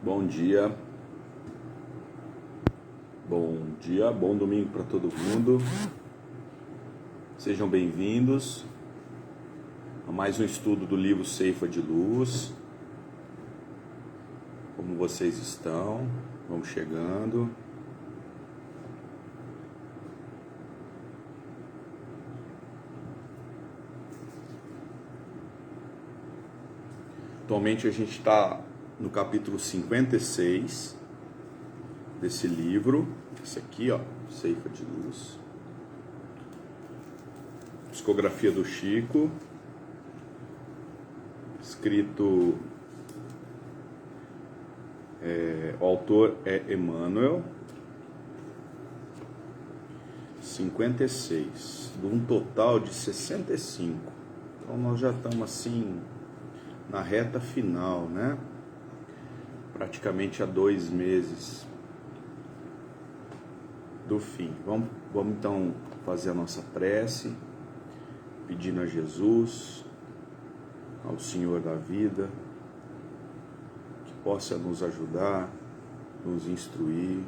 Bom dia, bom domingo para todo mundo. Sejam bem-vindos a mais um estudo do livro Ceifa de Luz. Como vocês estão? Vamos chegando. Atualmente a gente está no capítulo 56 desse livro, esse aqui, ó, Ceifa de Luz, psicografia do Chico, escrito, o autor é Emmanuel, 56, de um total de 65, então nós já estamos assim na reta final, né? Praticamente há 2 meses do fim. Vamos então fazer a nossa prece, pedindo a Jesus, ao Senhor da vida, que possa nos ajudar, nos instruir,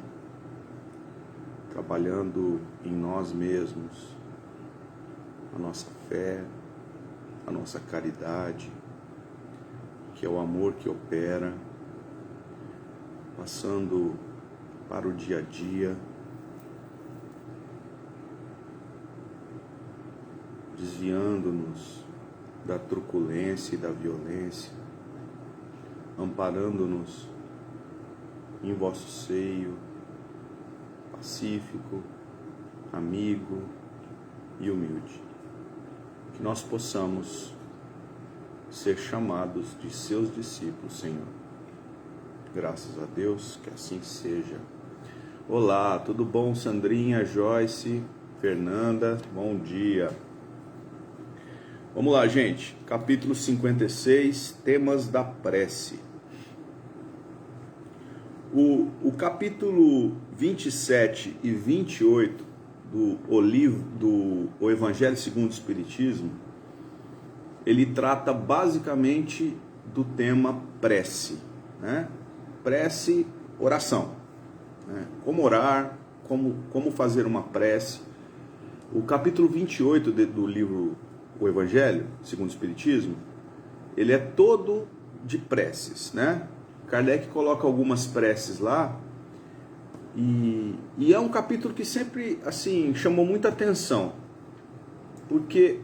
trabalhando em nós mesmos, a nossa fé, a nossa caridade, que é o amor que opera, passando para o dia a dia, desviando-nos da truculência e da violência, amparando-nos em vosso seio, pacífico, amigo e humilde. Que nós possamos ser chamados de seus discípulos, Senhor. Graças a Deus, que assim seja. Olá, tudo bom, Sandrinha, Joyce, Fernanda, bom dia. Vamos lá, gente, capítulo 56, temas da prece. O capítulo 27 e 28 do Evangelho segundo o Espiritismo, ele trata basicamente do tema prece, né? Prece, oração, né? Como orar, como fazer uma prece. O capítulo 28 do livro O Evangelho, segundo o Espiritismo, ele é todo de preces, né? Kardec coloca algumas preces lá, e é um capítulo que sempre, assim, chamou muita atenção, porque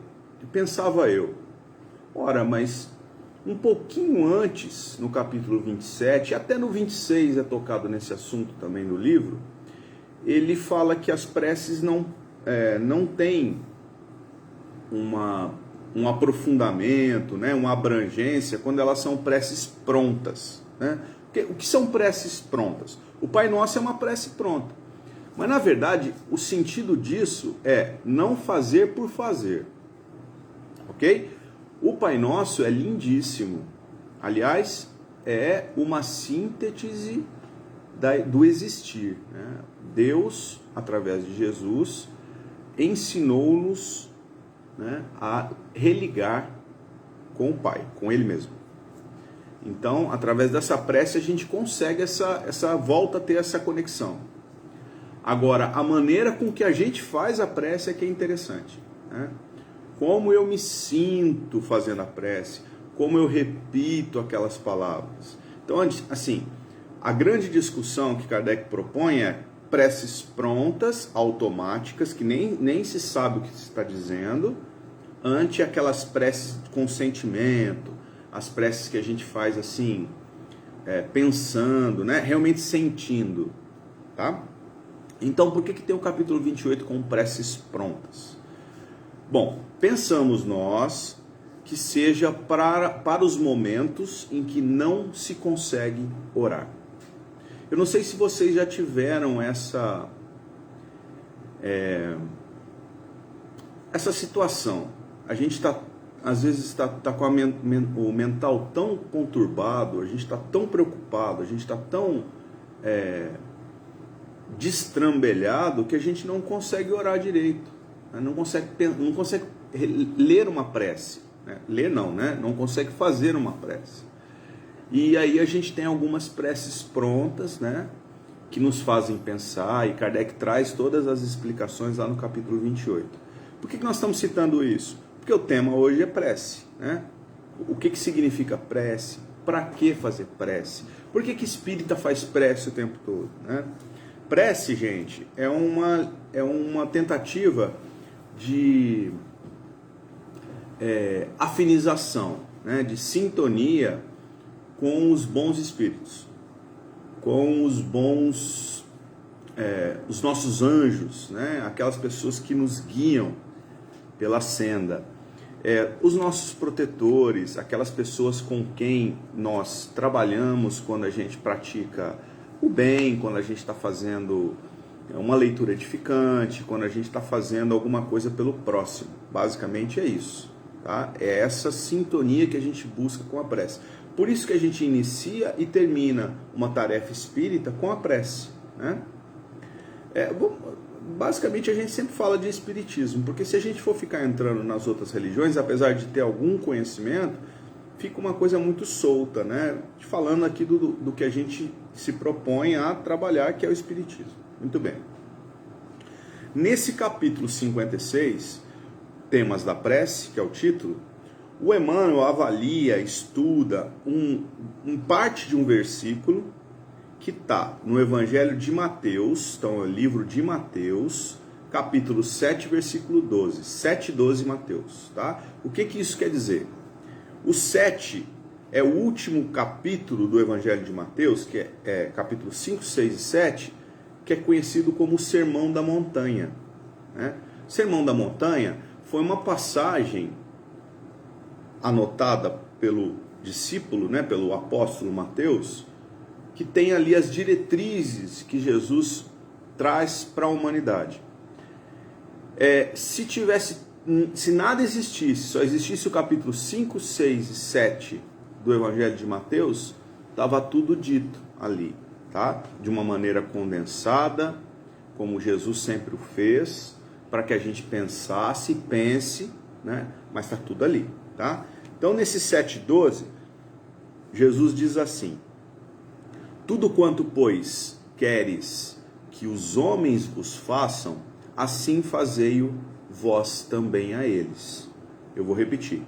pensava eu, ora, mas um pouquinho antes, no capítulo 27, até no 26 é tocado nesse assunto também no livro, ele fala que as preces não têm um aprofundamento, né, uma abrangência, quando elas são preces prontas, né? O que são preces prontas? O Pai Nosso é uma prece pronta, mas na verdade o sentido disso é não fazer por fazer, ok? O Pai Nosso é lindíssimo, aliás, é uma síntese do existir, né? Deus, através de Jesus, ensinou-nos, né, a religar com o Pai, com Ele mesmo. Então, através dessa prece, a gente consegue essa volta a ter essa conexão. Agora, a maneira com que a gente faz a prece é que é interessante, né? Como eu me sinto fazendo a prece, como eu repito aquelas palavras. Então, assim, a grande discussão que Kardec propõe é preces prontas, automáticas, que nem se sabe o que se está dizendo, ante aquelas preces com sentimento, as preces que a gente faz assim, pensando, né? Realmente sentindo, tá? Então, por que tem o capítulo 28 com preces prontas? Bom, pensamos nós que seja para os momentos em que não se consegue orar. Eu não sei se vocês já tiveram essa situação. A gente às vezes está com o mental tão conturbado, a gente está tão preocupado, a gente está tão destrambelhado que a gente não consegue orar direito, né? não consegue ler uma prece, né? Ler não, né? Não consegue fazer uma prece. E aí a gente tem algumas preces prontas, né? Que nos fazem pensar, e Kardec traz todas as explicações lá no capítulo 28. Por que nós estamos citando isso? Porque o tema hoje é prece, né? O que significa prece? Para que fazer prece? Por que espírita faz prece o tempo todo, né? Prece, gente, é uma tentativa de afinização, né? De sintonia com os bons espíritos, com os bons, os nossos anjos, né? Aquelas pessoas que nos guiam pela senda, os nossos protetores, aquelas pessoas com quem nós trabalhamos quando a gente pratica o bem, quando a gente está fazendo uma leitura edificante, quando a gente está fazendo alguma coisa pelo próximo. Basicamente é isso, tá? É essa sintonia que a gente busca com a prece. Por isso que a gente inicia e termina uma tarefa espírita com a prece, né? Basicamente a gente sempre fala de espiritismo, porque se a gente for ficar entrando nas outras religiões, apesar de ter algum conhecimento, fica uma coisa muito solta, né? Falando aqui do que a gente se propõe a trabalhar, que é o espiritismo. Muito bem. Nesse capítulo 56, Temas da Prece, que é o título, o Emmanuel avalia, estuda parte de um versículo que está no Evangelho de Mateus, então é o livro de Mateus, capítulo 7, versículo 12. 7, 12 Mateus, tá? O que isso quer dizer? O 7 é o último capítulo do Evangelho de Mateus, que é capítulo 5, 6 e 7, que é conhecido como o Sermão da Montanha, né? O Sermão da Montanha foi uma passagem anotada pelo discípulo, né, pelo apóstolo Mateus, que tem ali as diretrizes que Jesus traz para a humanidade. Se nada existisse, só existisse o capítulo 5, 6 e 7 do Evangelho de Mateus, estava tudo dito ali, tá? De uma maneira condensada, como Jesus sempre o fez, para que a gente pensasse e pense, né? Mas está tudo ali, tá? Então, nesse 7,12, Jesus diz assim: tudo quanto, pois, queres que os homens vos façam, assim fazei-o vós também a eles. Eu vou repetir.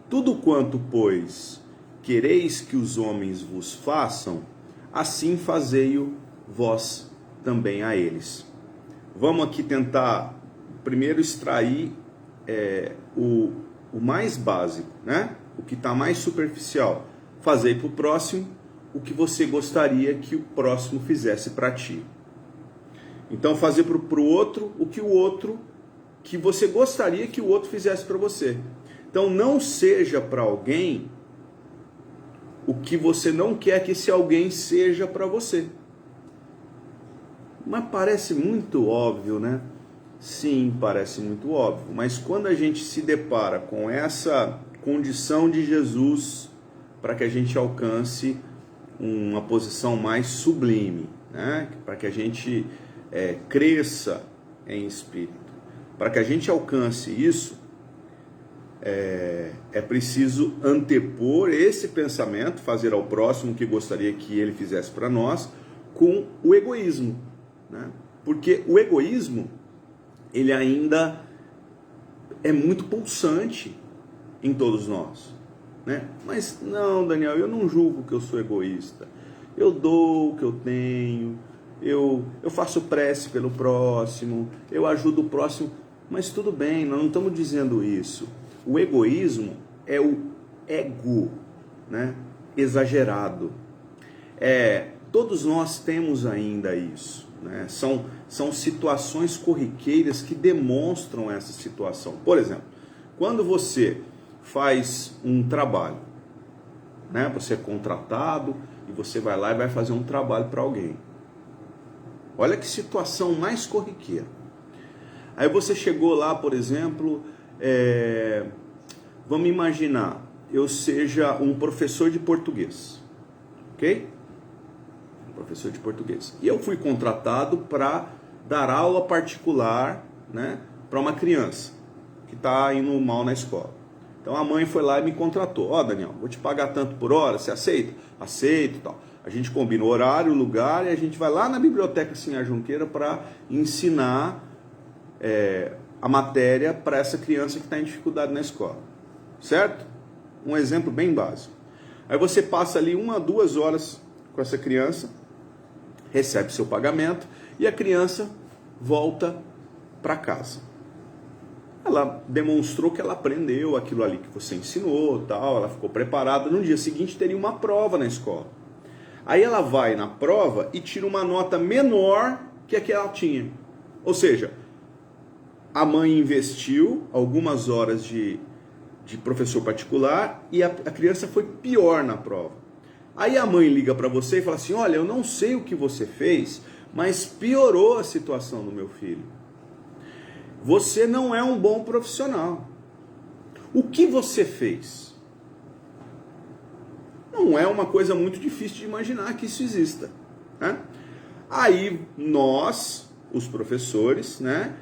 Tudo quanto, pois, quereis que os homens vos façam, assim fazei-o vós também a eles. Vamos aqui tentar primeiro extrair o mais básico, né? O que está mais superficial. Fazei para o próximo o que você gostaria que o próximo fizesse para ti. Então, fazer para o outro que você gostaria que o outro fizesse para você. Então, não seja para alguém o que você não quer que esse alguém seja para você. Mas parece muito óbvio, né? Sim, parece muito óbvio. Mas quando a gente se depara com essa condição de Jesus para que a gente alcance uma posição mais sublime, né? Para que a gente cresça em espírito, para que a gente alcance isso, é preciso antepor esse pensamento, fazer ao próximo o que gostaria que ele fizesse para nós, com o egoísmo, né? Porque o egoísmo, ele ainda é muito pulsante em todos nós, né? Mas não, Daniel, eu não julgo que eu sou egoísta. Eu dou o que eu tenho, eu faço prece pelo próximo, eu ajudo o próximo, mas tudo bem, nós não estamos dizendo isso. O egoísmo é o ego, né? Exagerado. Todos nós temos ainda isso, né? São situações corriqueiras que demonstram essa situação. Por exemplo, quando você faz um trabalho, né? Você é contratado e você vai lá e vai fazer um trabalho para alguém. Olha que situação mais corriqueira. Aí você chegou lá, por exemplo, vamos imaginar, eu seja um professor de português, ok? Um professor de português. E eu fui contratado para dar aula particular, né, para uma criança que está indo mal na escola. Então a mãe foi lá e me contratou. Ó, Daniel, vou te pagar tanto por hora, você aceita? Aceito e tal. A gente combina o horário, o lugar, e a gente vai lá na biblioteca Sinhá Junqueira para ensinar a matéria para essa criança que está em dificuldade na escola. Certo? Um exemplo bem básico. Aí você passa ali 1 a 2 horas com essa criança, recebe seu pagamento e a criança volta para casa. Ela demonstrou que ela aprendeu aquilo ali que você ensinou, tal, ela ficou preparada. No dia seguinte teria uma prova na escola. Aí ela vai na prova e tira uma nota menor que a que ela tinha. Ou seja, a mãe investiu algumas horas de professor particular e a criança foi pior na prova. Aí a mãe liga para você e fala assim, olha, eu não sei o que você fez, mas piorou a situação do meu filho. Você não é um bom profissional. O que você fez? Não é uma coisa muito difícil de imaginar que isso exista, né? Aí nós, os professores, né,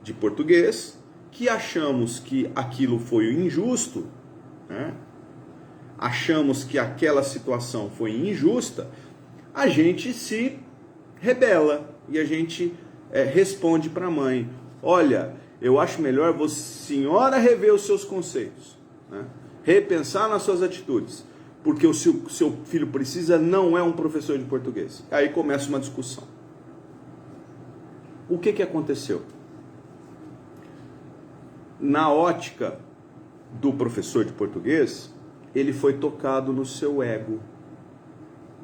de português, que achamos que aquilo foi injusto, né, achamos que aquela situação foi injusta, a gente se rebela e a gente responde para a mãe, olha, eu acho melhor a senhora rever os seus conceitos, né, repensar nas suas atitudes, porque o seu filho precisa não é um professor de português. Aí começa uma discussão. O que aconteceu? Na ótica do professor de português, ele foi tocado no seu ego,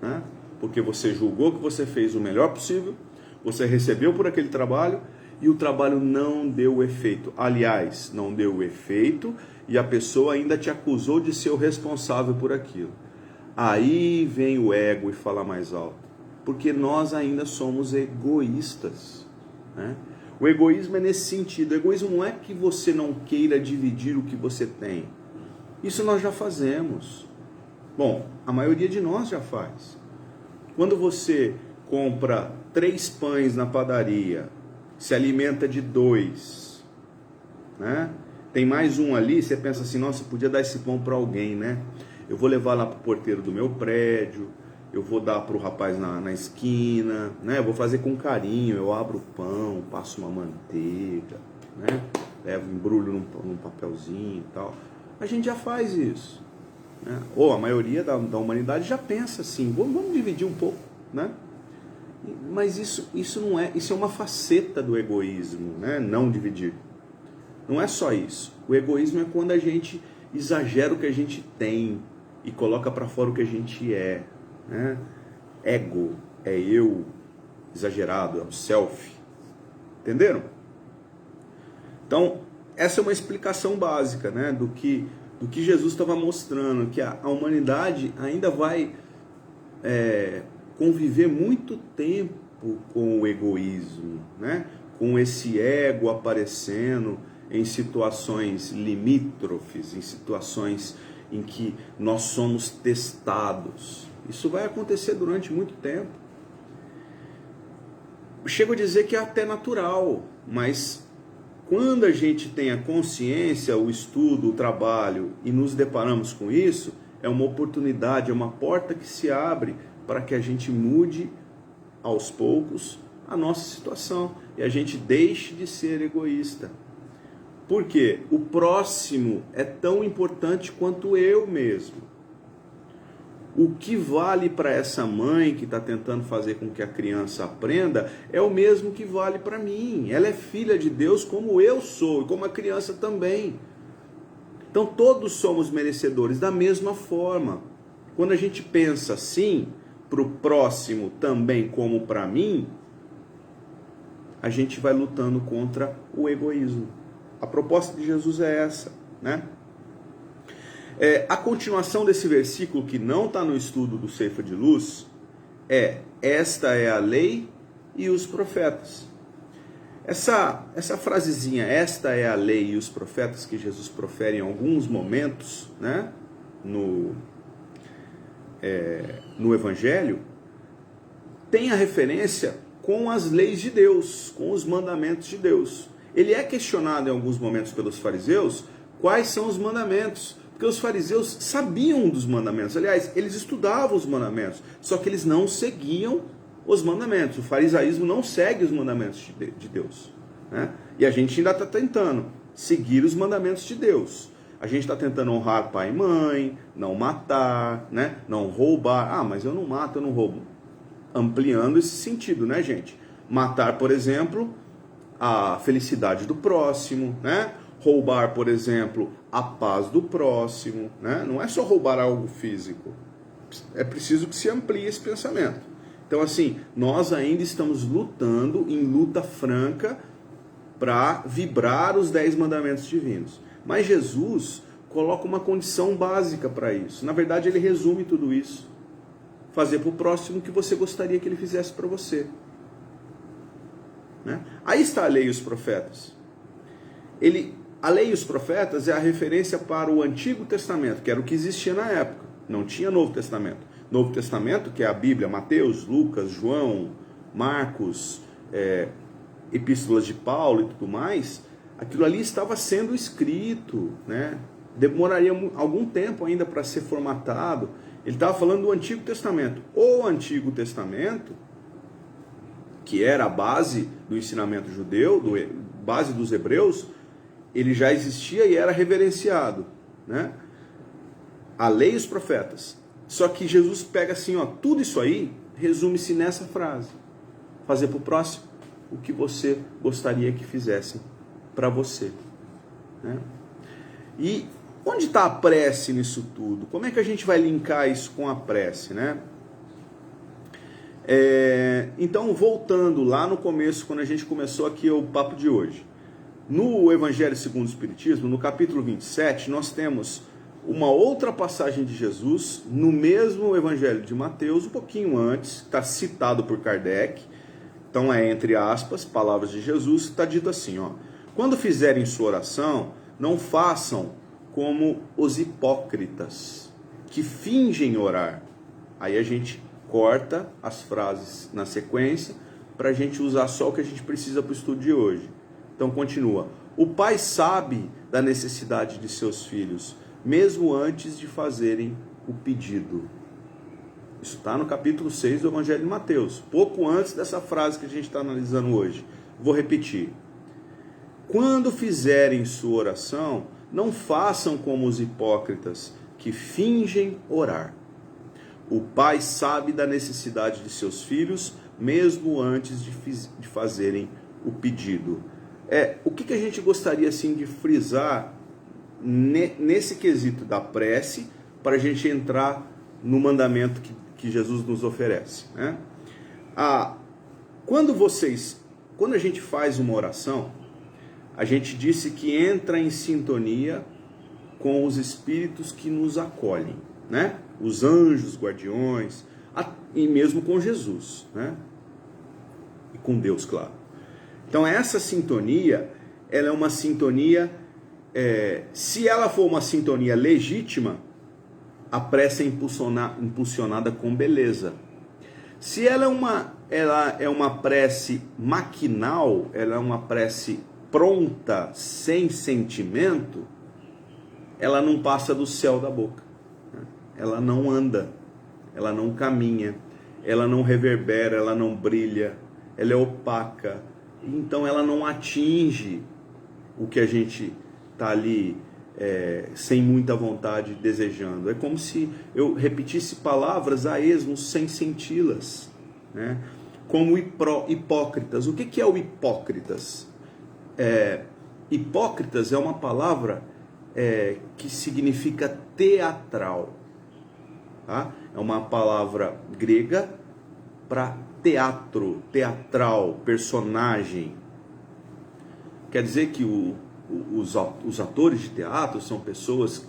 né? Porque você julgou que você fez o melhor possível, você recebeu por aquele trabalho e o trabalho não deu efeito. Aliás, não deu efeito e a pessoa ainda te acusou de ser o responsável por aquilo. Aí vem o ego e fala mais alto, porque nós ainda somos egoístas, né? O egoísmo é nesse sentido. O egoísmo não é que você não queira dividir o que você tem. Isso nós já fazemos. Bom, a maioria de nós já faz. Quando você compra 3 pães na padaria, se alimenta de 2, né? Tem mais um ali, você pensa assim, nossa, podia dar esse pão para alguém, né? Eu vou levar lá para o porteiro do meu prédio, eu vou dar para o rapaz na esquina, né? Eu vou fazer com carinho, eu abro o pão, passo uma manteiga, né? Levo, embrulho num papelzinho e tal. A gente já faz isso, né? Ou a maioria da humanidade já pensa assim, vamos dividir um pouco, né? Mas isso não é, isso é uma faceta do egoísmo, né? Não dividir. Não é só isso. O egoísmo é quando a gente exagera o que a gente tem e coloca para fora o que a gente é, né? Ego é eu exagerado, é o self. Entenderam? Então, essa é uma explicação básica, né, do que Jesus estava mostrando, que a humanidade ainda vai conviver muito tempo com o egoísmo, né, com esse ego aparecendo em situações limítrofes, em situações em que nós somos testados. Isso vai acontecer durante muito tempo. Chego a dizer que é até natural, mas quando a gente tem a consciência, o estudo, o trabalho e nos deparamos com isso, é uma oportunidade, é uma porta que se abre para que a gente mude aos poucos a nossa situação e a gente deixe de ser egoísta. Porque o próximo é tão importante quanto eu mesmo. O que vale para essa mãe que está tentando fazer com que a criança aprenda é o mesmo que vale para mim. Ela é filha de Deus como eu sou e como a criança também. Então todos somos merecedores da mesma forma. Quando a gente pensa assim, para o próximo também como para mim, a gente vai lutando contra o egoísmo. A proposta de Jesus é essa, né? A continuação desse versículo, que não está no estudo do Ceifa de Luz, esta é a lei e os profetas. Essa frasezinha, esta é a lei e os profetas, que Jesus profere em alguns momentos, né, no Evangelho, tem a referência com as leis de Deus, com os mandamentos de Deus. Ele é questionado em alguns momentos pelos fariseus quais são os mandamentos, porque os fariseus sabiam dos mandamentos. Aliás, eles estudavam os mandamentos, só que eles não seguiam os mandamentos. O farisaísmo não segue os mandamentos de Deus, né? E a gente ainda está tentando seguir os mandamentos de Deus. A gente está tentando honrar pai e mãe, não matar, né? Não roubar. Ah, mas eu não mato, eu não roubo. Ampliando esse sentido, né, gente? Matar, por exemplo, a felicidade do próximo, né? Roubar, por exemplo, a paz do próximo, né? Não é só roubar algo físico. É preciso que se amplie esse pensamento. Então, assim, nós ainda estamos lutando em luta franca para vibrar os 10 mandamentos divinos. Mas Jesus coloca uma condição básica para isso. Na verdade, ele resume tudo isso. Fazer para o próximo o que você gostaria que ele fizesse para você. Né? Aí está a lei e os profetas. A lei e os profetas é a referência para o Antigo Testamento, que era o que existia na época. Não tinha Novo Testamento. Novo Testamento, que é a Bíblia, Mateus, Lucas, João, Marcos, epístolas de Paulo e tudo mais, aquilo ali estava sendo escrito, né? Demoraria algum tempo ainda para ser formatado. Ele estava falando do Antigo Testamento. O Antigo Testamento, que era a base do ensinamento judeu, base dos hebreus, ele já existia e era reverenciado, né? A lei e os profetas. Só que Jesus pega assim, ó, tudo isso aí resume-se nessa frase: fazer para o próximo o que você gostaria que fizessem para você, né? E onde está a prece nisso tudo? Como é que a gente vai linkar isso com a prece, né? Então, voltando lá no começo, quando a gente começou aqui o papo de hoje, no Evangelho segundo o Espiritismo, no capítulo 27, nós temos uma outra passagem de Jesus, no mesmo Evangelho de Mateus, um pouquinho antes, está citado por Kardec. Então entre aspas, palavras de Jesus, está dito assim, ó: quando fizerem sua oração, não façam como os hipócritas, que fingem orar. Aí a gente corta as frases na sequência, para a gente usar só o que a gente precisa para o estudo de hoje. Então continua: o pai sabe da necessidade de seus filhos, mesmo antes de fazerem o pedido. Isso está no capítulo 6 do Evangelho de Mateus, pouco antes dessa frase que a gente está analisando hoje. Vou repetir: quando fizerem sua oração, não façam como os hipócritas, que fingem orar. O pai sabe da necessidade de seus filhos, mesmo antes de fazerem o pedido. O que a gente gostaria assim de frisar nesse quesito da prece, para a gente entrar no mandamento que Jesus nos oferece, né? Quando a gente faz uma oração, a gente disse que entra em sintonia com os espíritos que nos acolhem, né? Os anjos, guardiões, e mesmo com Jesus, né? E com Deus, claro. Então essa sintonia, ela é uma sintonia, se ela for uma sintonia legítima, a prece é impulsionada com beleza. Se ela é uma prece maquinal, ela é uma prece pronta, sem sentimento, ela não passa do céu da boca. Ela não anda, ela não caminha, ela não reverbera, ela não brilha, ela é opaca. Então ela não atinge o que a gente está ali sem muita vontade, desejando. É como se eu repetisse palavras a esmo sem senti-las, né? Como hipócritas. O que é o hipócritas? Hipócritas é uma palavra que significa teatral, tá? É uma palavra grega para teatro, teatral, personagem. Quer dizer que os atores de teatro são pessoas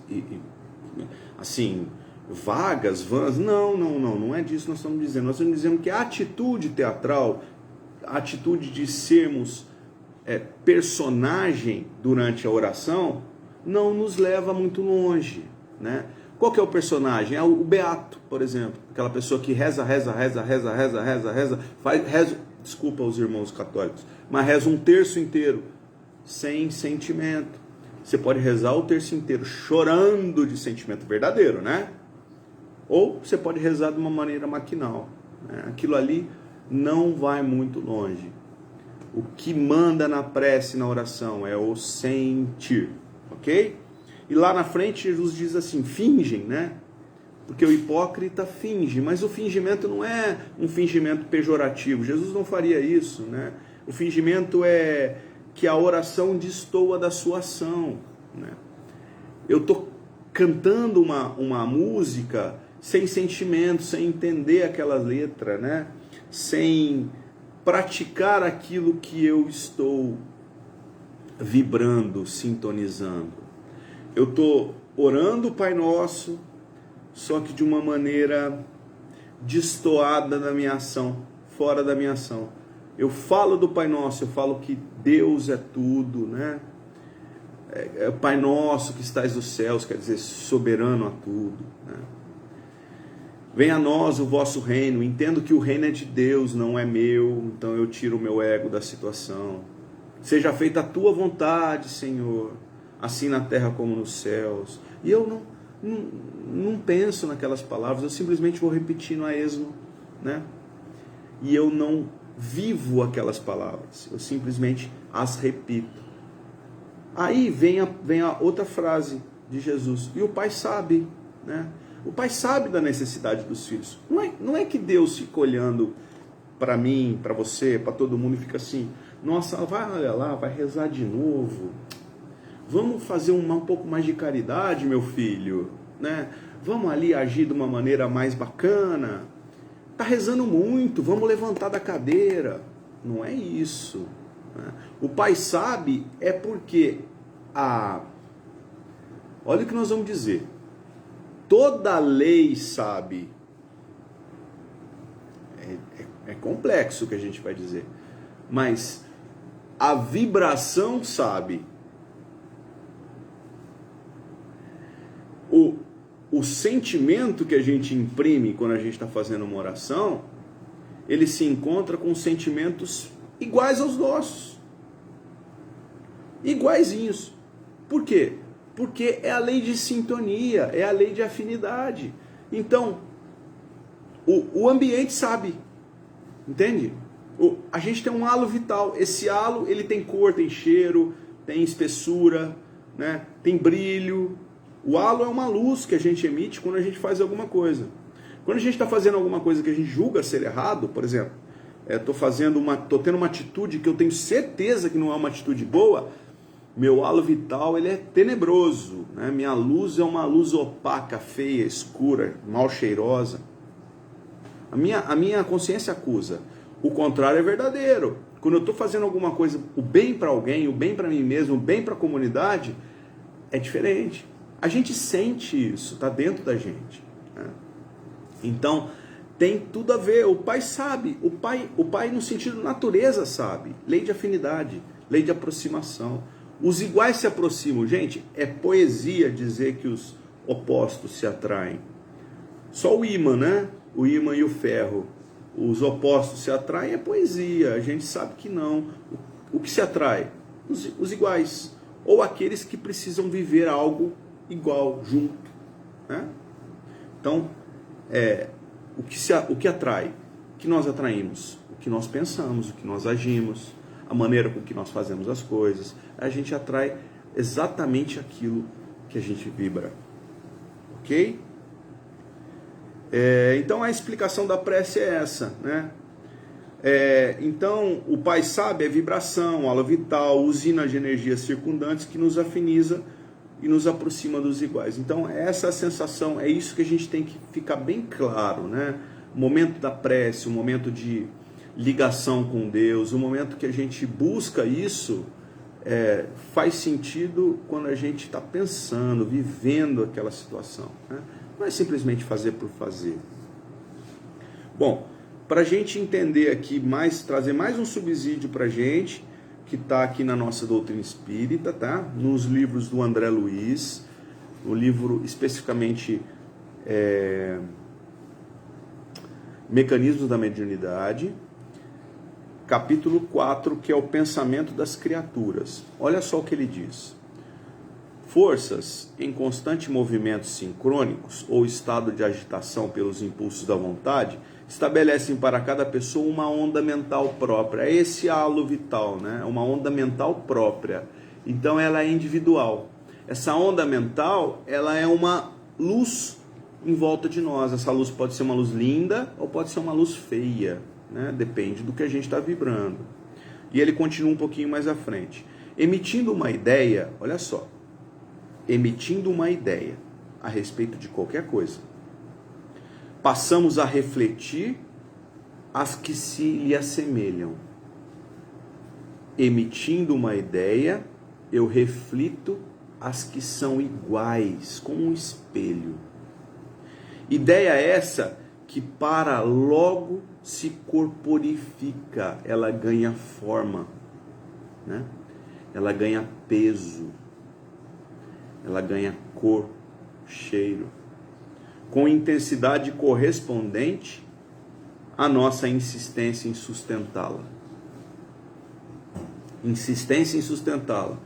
assim, vagas, vãs. Não é disso que nós estamos dizendo. Nós estamos dizendo que a atitude teatral, a atitude de sermos personagem durante a oração, não nos leva muito longe, né? Qual que é o personagem? É o beato, por exemplo. Aquela pessoa que reza, desculpa os irmãos católicos, mas reza um terço inteiro, sem sentimento. Você pode rezar o terço inteiro chorando de sentimento verdadeiro, né? Ou você pode rezar de uma maneira maquinal, né? Aquilo ali não vai muito longe. O que manda na prece, na oração, é o sentir, ok? E lá na frente Jesus diz assim, fingem, né? Porque o hipócrita finge, mas o fingimento não é um fingimento pejorativo. Jesus não faria isso, né? O fingimento é que a oração destoa da sua ação, né? Eu estou cantando uma música sem sentimento, sem entender aquela letra, né? Sem praticar aquilo que eu estou vibrando, sintonizando. Eu estou orando o Pai Nosso, só que de uma maneira destoada da minha ação, fora da minha ação. Eu falo do Pai Nosso, eu falo que Deus é tudo, né? É o Pai Nosso que estás nos céus, quer dizer, soberano a tudo, né? Venha a nós o vosso reino. Entendo que o reino é de Deus, não é meu, então eu tiro o meu ego da situação. Seja feita a tua vontade, Senhor, assim na terra como nos céus. E eu não penso naquelas palavras, eu simplesmente vou repetindo a esmo, né? E eu não vivo aquelas palavras, eu simplesmente as repito. Aí vem a outra frase de Jesus, e o Pai sabe, né? O Pai sabe da necessidade dos filhos. Não é que Deus fica olhando para mim, para você, para todo mundo e fica assim, nossa, olha lá, vai rezar de novo. Vamos fazer um pouco mais de caridade, meu filho, né? Vamos ali agir de uma maneira mais bacana. Tá rezando muito, vamos levantar da cadeira. Não é isso, né? O Pai sabe é porque olha o que nós vamos dizer. Toda lei sabe. É complexo o que a gente vai dizer. Mas a vibração sabe. O sentimento que a gente imprime quando a gente está fazendo uma oração, ele se encontra com sentimentos iguais aos nossos. Iguaizinhos. Por quê? Porque é a lei de sintonia, é a lei de afinidade. Então, o ambiente sabe, entende? A gente tem um halo vital. Esse halo, ele tem cor, tem cheiro, tem espessura, né? Tem brilho. O halo é uma luz que a gente emite quando a gente faz alguma coisa. Quando a gente está fazendo alguma coisa que a gente julga ser errado, por exemplo, tô tendo uma atitude que eu tenho certeza que não é uma atitude boa, meu halo vital ele é tenebroso, né? Minha luz é uma luz opaca, feia, escura, mal cheirosa. A minha consciência acusa. O contrário é verdadeiro. Quando eu estou fazendo alguma coisa, o bem para alguém, o bem para mim mesmo, o bem para a comunidade, é diferente. A gente sente isso, está dentro da gente, né? Então, tem tudo a ver. O Pai sabe. O pai no sentido natureza sabe. Lei de afinidade, lei de aproximação. Os iguais se aproximam. Gente, é poesia dizer que os opostos se atraem. Só o ímã, né? O ímã e o ferro. Os opostos se atraem é poesia. A gente sabe que não. O que se atrai? Os iguais. Ou aqueles que precisam viver algo igual, junto, né? Então, o que atrai? O que nós atraímos? O que nós pensamos, o que nós agimos, a maneira com que nós fazemos as coisas. A gente atrai exatamente aquilo que a gente vibra, ok? Então a explicação da prece é essa, né? Então o Pai sabe, é vibração, aula vital, usina de energias circundantes que nos afiniza e nos aproxima dos iguais. Então essa sensação, é isso que a gente tem que ficar bem claro, né? O momento da prece, o momento de ligação com Deus, o momento que a gente busca isso, faz sentido quando a gente está pensando, vivendo aquela situação, né? Não é simplesmente fazer por fazer. Bom, para a gente entender aqui mais, trazer mais um subsídio para a gente, que está aqui na nossa doutrina espírita, tá? Nos livros do André Luiz, no livro especificamente Mecanismos da Mediunidade, capítulo 4, que é o pensamento das criaturas. Olha só o que ele diz. Forças em constante movimento sincrônicos ou estado de agitação pelos impulsos da vontade estabelecem para cada pessoa uma onda mental própria. É esse halo vital, né? Uma onda mental própria. Então ela é individual. Essa onda mental, ela é uma luz em volta de nós. Essa luz pode ser uma luz linda ou pode ser uma luz feia, né? Depende do que a gente está vibrando. E ele continua um pouquinho mais à frente. Emitindo uma ideia, olha só, emitindo uma ideia a respeito de qualquer coisa, passamos a refletir as que se lhe assemelham. Emitindo uma ideia, eu reflito as que são iguais, como um espelho. Ideia essa que para logo se corporifica, ela ganha forma, né? Ela ganha peso, ela ganha cor, cheiro, com intensidade correspondente à nossa insistência em sustentá-la. Insistência em sustentá-la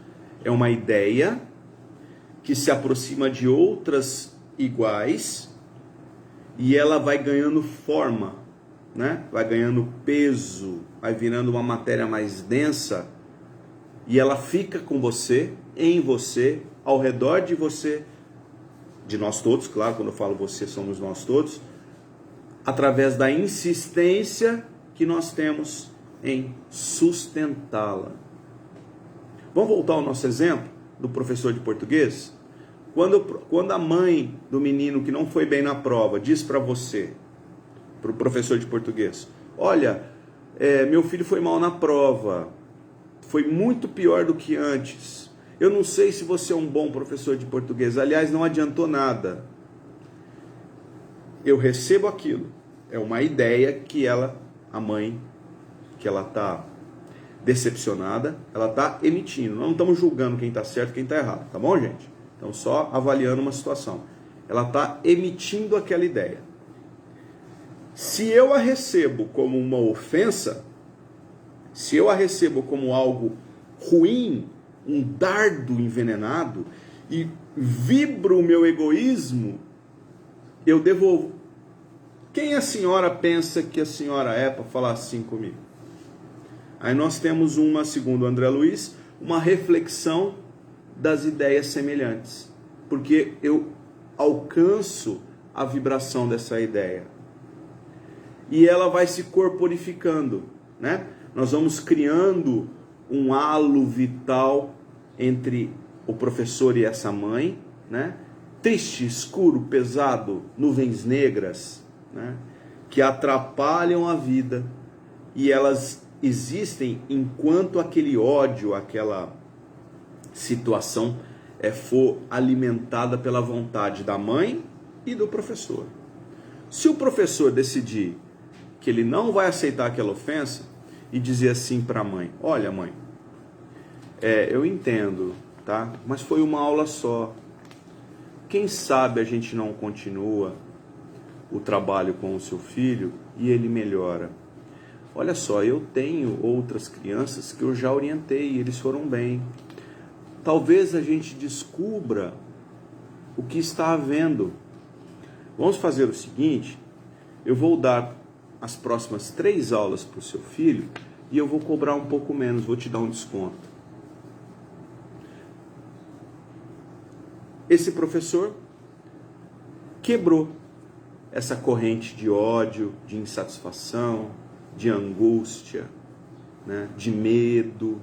é uma ideia que se aproxima de outras iguais e ela vai ganhando forma, né? Vai ganhando peso, vai virando uma matéria mais densa e ela fica com você, em você, ao redor de você, de nós todos, claro, quando eu falo você, somos nós todos, através da insistência que nós temos em sustentá-la. Vamos voltar ao nosso exemplo do professor de português? Quando a mãe do menino que não foi bem na prova diz para você, para o professor de português, olha, meu filho foi mal na prova, foi muito pior do que antes, eu não sei se você é um bom professor de português, aliás, não adiantou nada. Eu recebo aquilo, é uma ideia que a mãe, que ela está decepcionada, ela está emitindo. Não estamos julgando quem está certo e quem está errado, tá bom, gente? Estamos só avaliando uma situação. Ela está emitindo aquela ideia. Se eu a recebo como uma ofensa, se eu a recebo como algo ruim, um dardo envenenado, e vibro o meu egoísmo, eu devolvo. Quem a senhora pensa que a senhora é para falar assim comigo? Aí nós temos segundo André Luiz, uma reflexão das ideias semelhantes, porque eu alcanço a vibração dessa ideia e ela vai se corporificando, né? Nós vamos criando um halo vital entre o professor e essa mãe, né? Triste, escuro, pesado, nuvens negras, né? Que atrapalham a vida, e elas existem enquanto aquele ódio, aquela situação for alimentada pela vontade da mãe e do professor. Se o professor decidir que ele não vai aceitar aquela ofensa e dizer assim para a mãe, olha mãe, eu entendo, tá? Mas foi uma aula só. Quem sabe a gente não continua o trabalho com o seu filho e ele melhora. Olha só, eu tenho outras crianças que eu já orientei e eles foram bem. Talvez a gente descubra o que está havendo. Vamos fazer o seguinte, eu vou dar as próximas 3 aulas para o seu filho e eu vou cobrar um pouco menos, vou te dar um desconto. Esse professor quebrou essa corrente de ódio, de insatisfação, de angústia, né, de medo,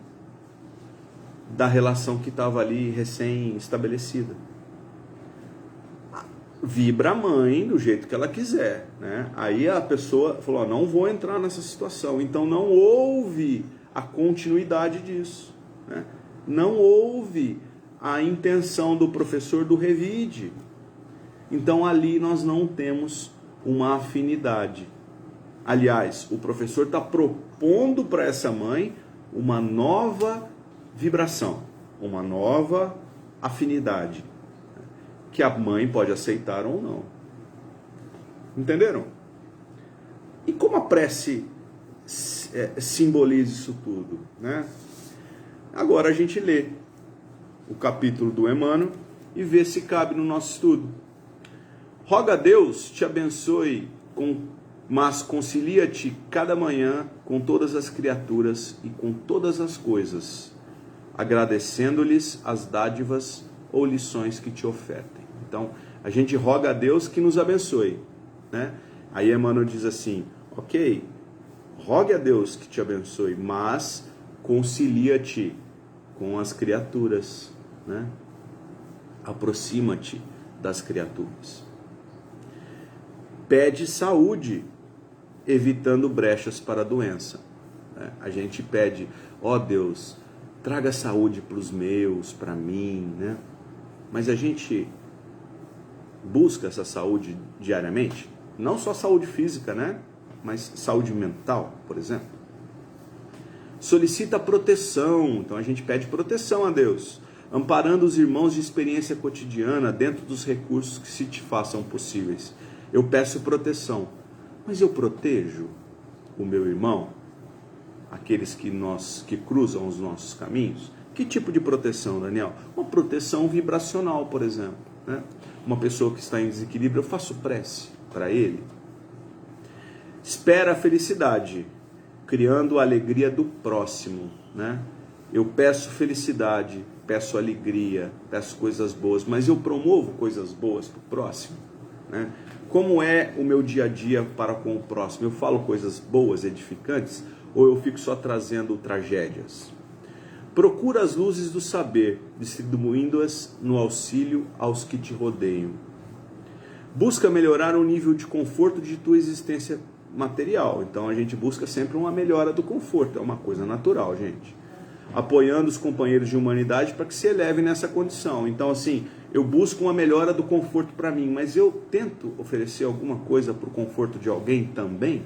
da relação que estava ali recém-estabelecida. Vibra a mãe do jeito que ela quiser, né? Aí a pessoa falou, não vou entrar nessa situação, então não houve a continuidade disso, né? não houve a intenção do professor do revide. Então ali nós não temos uma afinidade. Aliás, o professor está propondo para essa mãe uma nova vibração, uma nova afinidade, que a mãe pode aceitar ou não. Entenderam? E como a prece simboliza isso tudo, né? Agora a gente lê o capítulo do Emmanuel e vê se cabe no nosso estudo. Roga a Deus te abençoe, mas concilia-te cada manhã com todas as criaturas e com todas as coisas, agradecendo-lhes as dádivas ou lições que te ofertem. Então, a gente roga a Deus que nos abençoe, né? Aí Emmanuel diz assim, ok, rogue a Deus que te abençoe, mas concilia-te com as criaturas, né? Aproxima-te das criaturas. Pede saúde, evitando brechas para a doença, né? A gente pede, ó Deus, traga saúde para os meus, para mim, né? Mas a gente busca essa saúde diariamente? Não só saúde física, né? Mas saúde mental, por exemplo. Solicita proteção, então a gente pede proteção a Deus, amparando os irmãos de experiência cotidiana dentro dos recursos que se te façam possíveis. Eu peço proteção, mas eu protejo o meu irmão, aqueles que cruzam os nossos caminhos? Que tipo de proteção, Daniel? Uma proteção vibracional, por exemplo, né? Uma pessoa que está em desequilíbrio, eu faço prece para ele. Espera a felicidade, criando a alegria do próximo, né? Eu peço felicidade, peço alegria, peço coisas boas, mas eu promovo coisas boas para o próximo, né? Como é o meu dia a dia para com o próximo? Eu falo coisas boas, edificantes, ou eu fico só trazendo tragédias? Procura as luzes do saber, distribuindo-as no auxílio aos que te rodeiam. Busca melhorar o nível de conforto de tua existência material. Então a gente busca sempre uma melhora do conforto, é uma coisa natural, gente. Apoiando os companheiros de humanidade para que se elevem nessa condição. Então assim, eu busco uma melhora do conforto para mim, mas eu tento oferecer alguma coisa para o conforto de alguém também.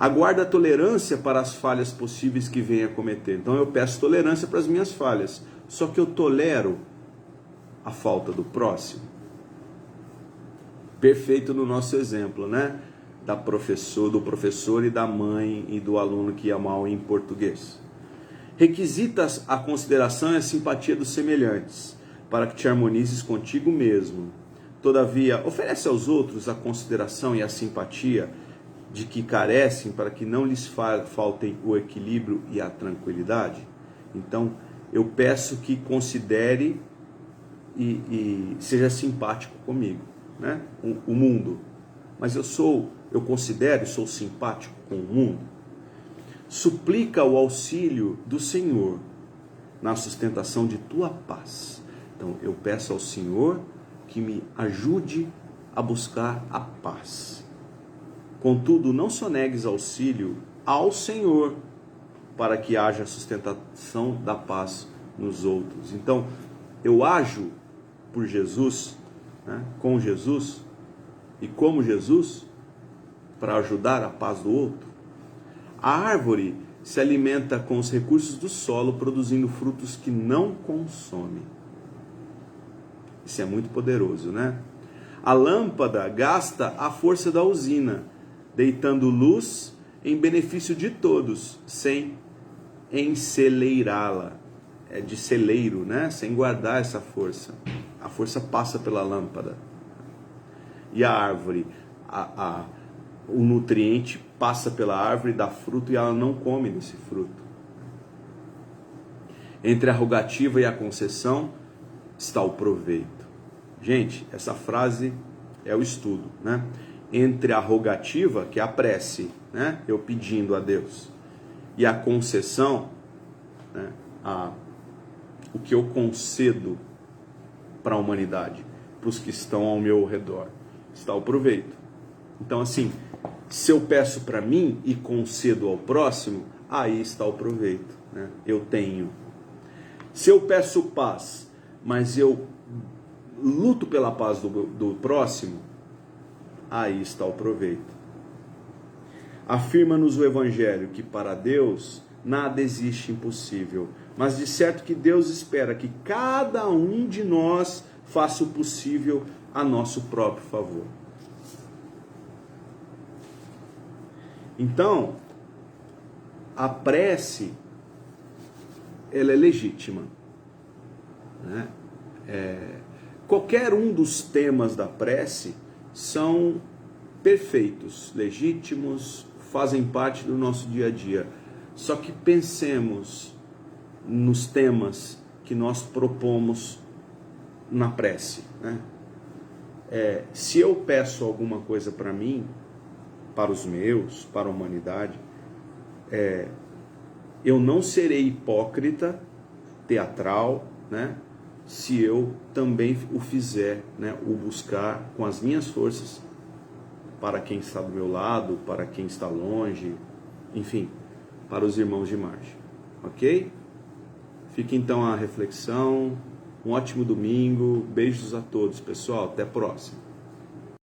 Aguarda tolerância para as falhas possíveis que venha a cometer. Então eu peço tolerância para as minhas falhas, só que eu tolero a falta do próximo. Perfeito no nosso exemplo, né? Do professor e da mãe e do aluno que ia mal em português. Requisitas a consideração e a simpatia dos semelhantes, para que te harmonizes contigo mesmo. Todavia, oferece aos outros a consideração e a simpatia de que carecem, para que não lhes faltem o equilíbrio e a tranquilidade. Então, eu peço que considere e seja simpático comigo, né? O mundo. Mas eu considero e sou simpático com o mundo. Suplica o auxílio do Senhor na sustentação de tua paz. Então, eu peço ao Senhor que me ajude a buscar a paz. Contudo, não sonegues auxílio ao Senhor, para que haja sustentação da paz nos outros. Então, eu ajo por Jesus, né, com Jesus e como Jesus, para ajudar a paz do outro. A árvore se alimenta com os recursos do solo, produzindo frutos que não consome. Isso é muito poderoso, né? A lâmpada gasta a força da usina, deitando luz em benefício de todos, sem enceleirá-la. É de celeiro, né? Sem guardar essa força. A força passa pela lâmpada. E a árvore, o nutriente passa pela árvore, dá fruto e ela não come desse fruto. Entre a rogativa e a concessão está o proveito. Gente, essa frase é o estudo, né? Entre a rogativa, que é a prece, né? Eu pedindo a Deus, e a concessão, né? O que eu concedo para a humanidade, para os que estão ao meu redor, está o proveito. Então assim, se eu peço para mim e concedo ao próximo, aí está o proveito, né? Eu tenho. Se eu peço paz, mas eu luto pela paz do próximo, aí está o proveito. Afirma-nos o Evangelho que para Deus nada existe impossível, mas de certo que Deus espera que cada um de nós faça o possível a nosso próprio favor. Então, a prece, ela é legítima, né? Qualquer um dos temas da prece são perfeitos, legítimos, fazem parte do nosso dia a dia. Só que pensemos nos temas que nós propomos na prece, né? Se eu peço alguma coisa para mim, para os meus, para a humanidade, eu não serei hipócrita, teatral, né? Se eu também o fizer, né? O buscar com as minhas forças para quem está do meu lado, para quem está longe, enfim, para os irmãos de margem, ok? Fica então a reflexão, um ótimo domingo, beijos a todos, pessoal, até a próxima.